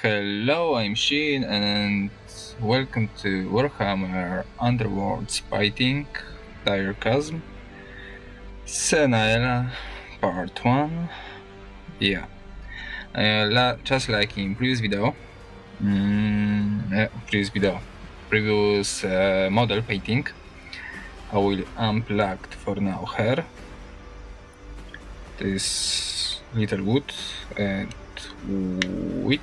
Hello, I'm Sheen, and welcome to Warhammer Underworlds fighting Direchasm Senaela Part 1. Yeah, just like in previous video, previous model painting, I will unplug for now her, this little wood and wheat.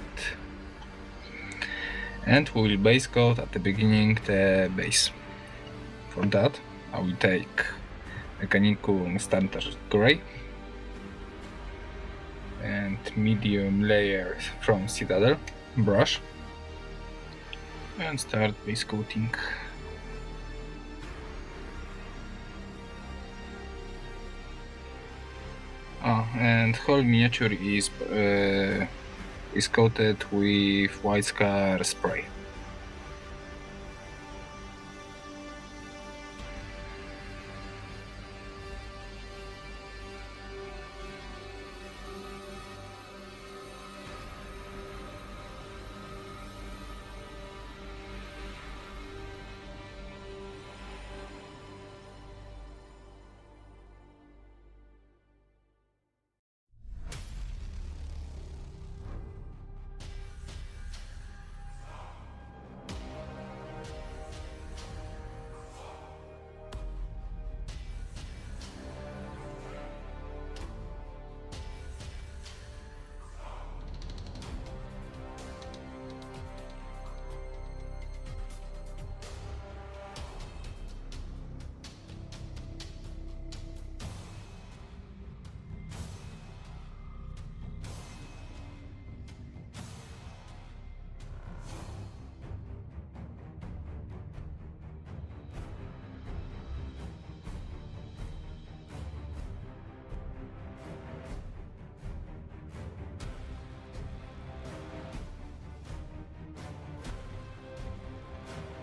And we will base coat at the beginning the base. For that, I will take Mechanicum Standard Grey and medium layer from Citadel brush and start base coating. And whole miniature is coated with white scar spray.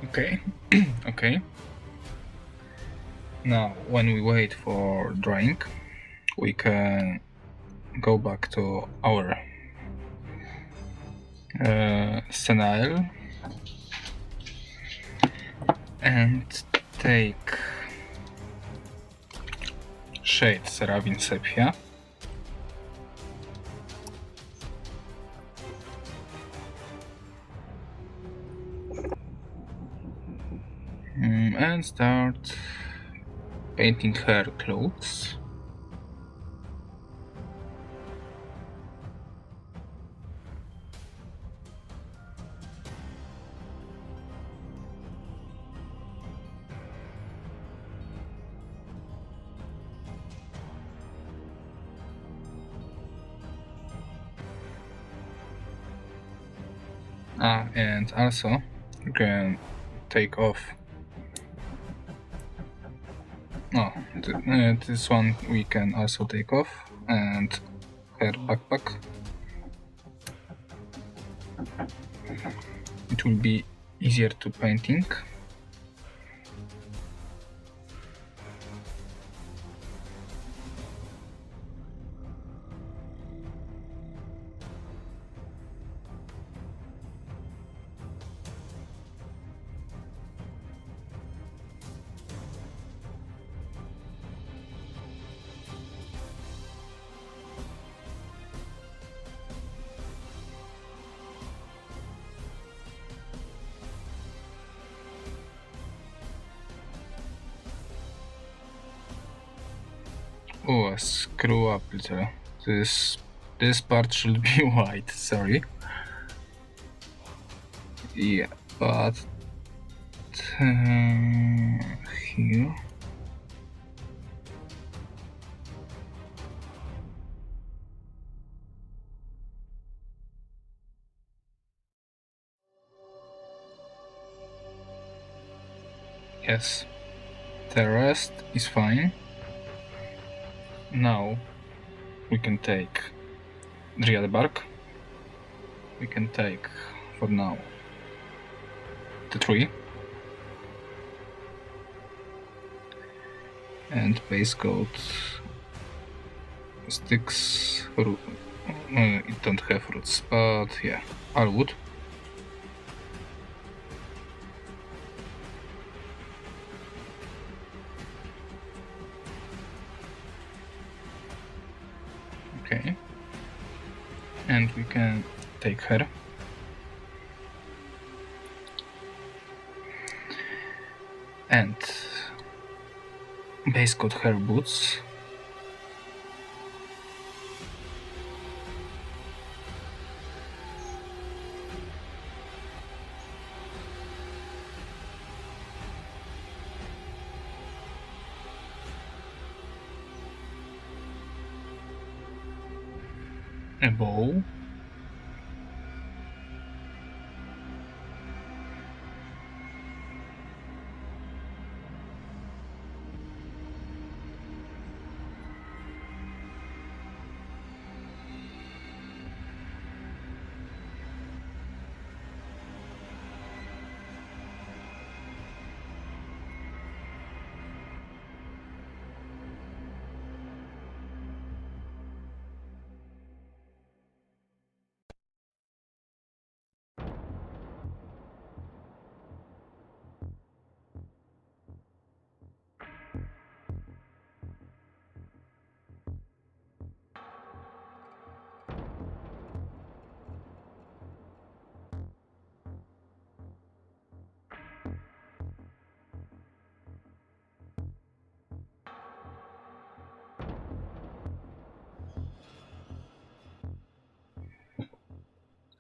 Okay, okay. Now, when we wait for drying, we can go back to our Senaela and take shade Serafin Sepia. And start painting her clothes. And also you can take off. This one we can also take off, and her backpack. It will be easier to painting. Oh, I screw up little. This part should be white, sorry. Yeah, but here. Yes, the rest is fine. Now we can take Dryad bark. We can take for now the tree and base coat sticks It don't have roots, but yeah, all wood. Okay. And we can take her. And base coat her boots. A bow.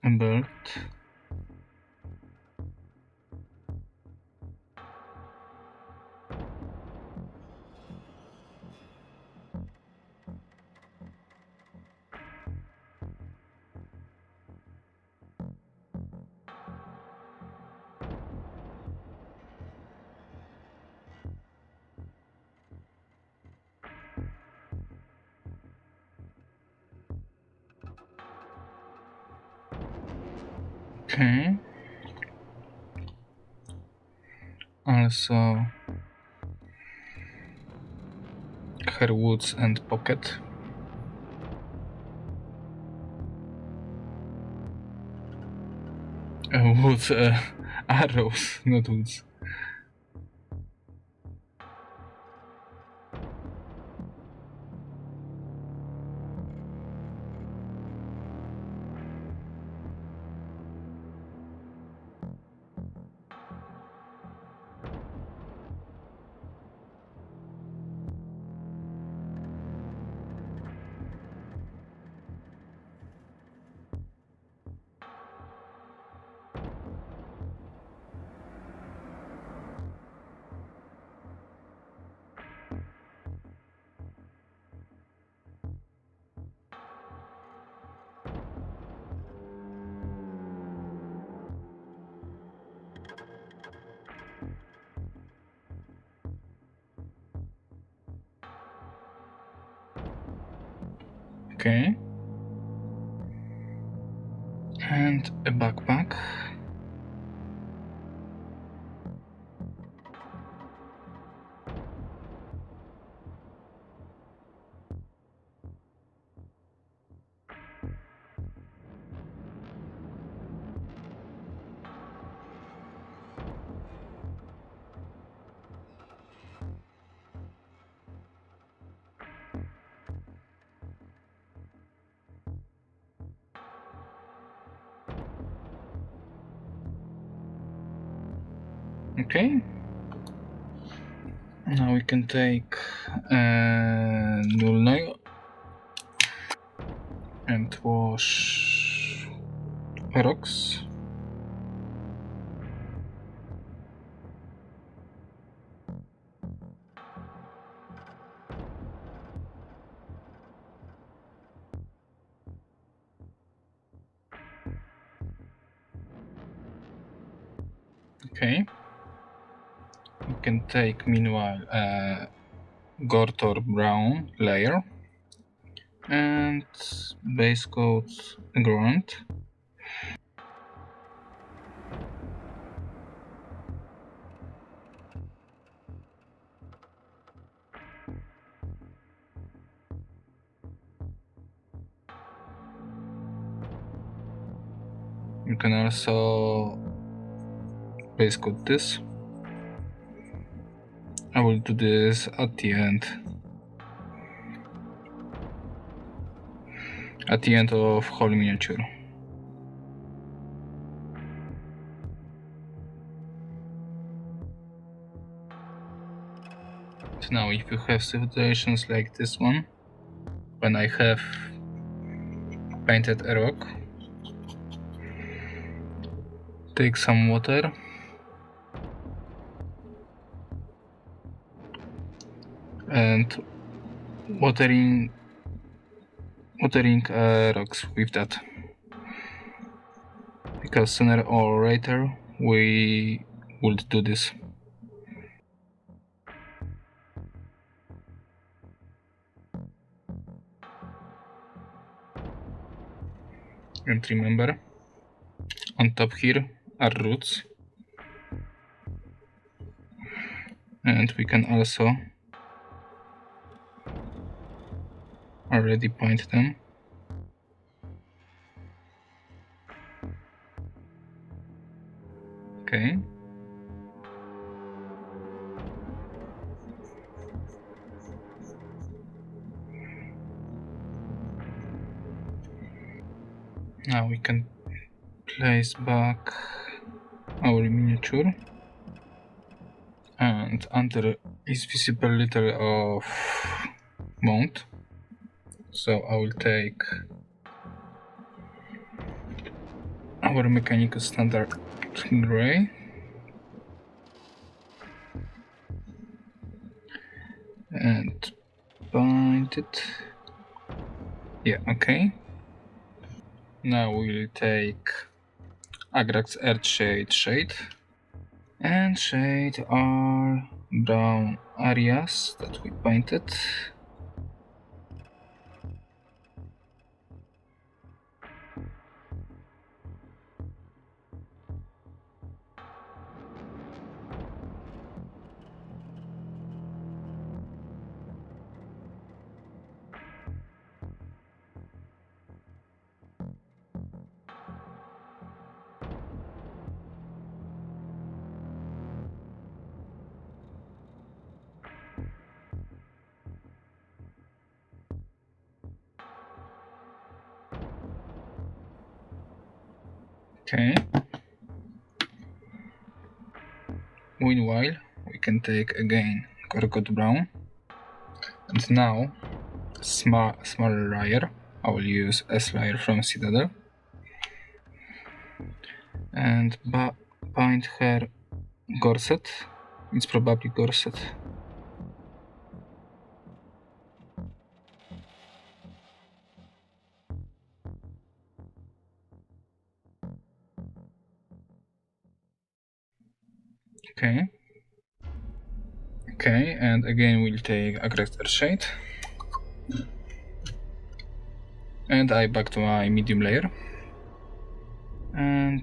A bird. Okay. Also her woods and pocket. Woods, arrows, not woods. Okay. And a backpack. Okay. Now we can take null nail and wash rocks. Okay. We can take meanwhile Gortor brown layer and base coat grunt. You can also base code this. I will do this at the end. At the end of whole miniature. So now if you have civilizations like this one, when I have painted a rock, take some water and watering rocks with that, because sooner or later we would do this. And remember, on top here are roots, and we can also already point them. Okay. Now we can place back our miniature, and under is visible little of mount. So I will take our mechanical standard gray and bind it. Yeah, okay. Now we'll take Agrax Earth Shade and shade our brown areas that we painted. Okay. Meanwhile, we can take again Gorgot Brown, and now smaller layer. I will use S layer from Citadel and bind her corset. It's probably corset. Okay. Okay, and again we'll take Aggressor Shade. And I back to my medium layer. And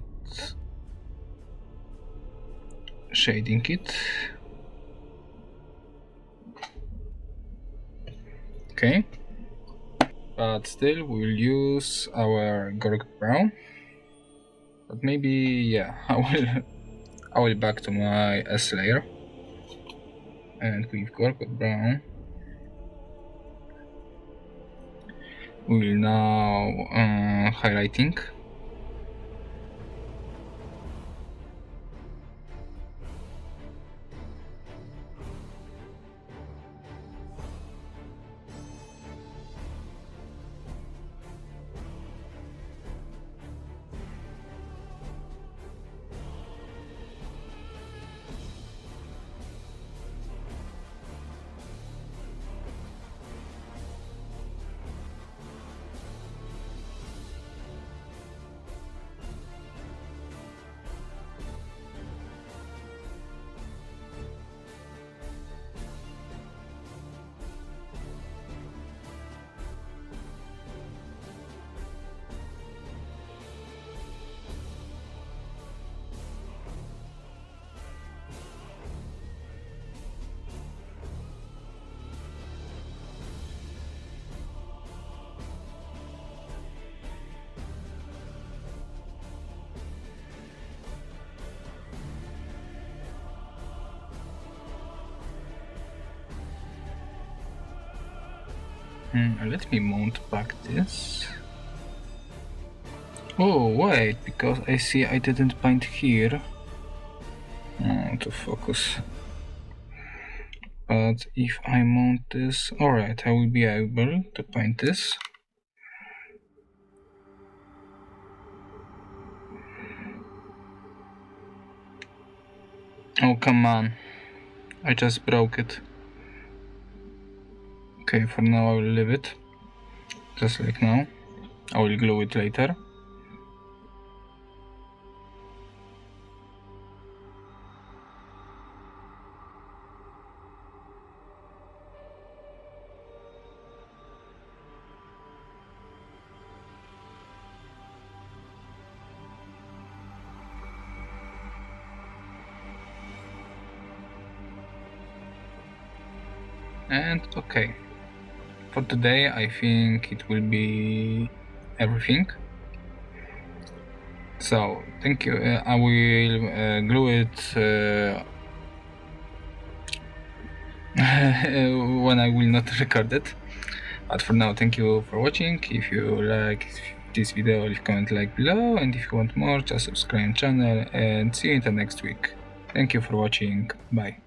shading it. Okay. But still we'll use our Gorg Brown. But maybe, yeah, I will back to my S layer. And with Gorg Brown, we'll now highlighting. Let me mount back this. Oh wait, because I see I didn't paint here. To focus. But if I mount this, alright, I will be able to paint this. Oh come on, I just broke it. Okay, for now I will leave it, just like now. I will glue it later. And okay, for today I think it will be everything. So thank you. I will glue it when I will not record it. But for now, thank you for watching. If you like this video, leave a comment like below, and if you want more, just subscribe channel, and see you in the next week. Thank you for watching. Bye.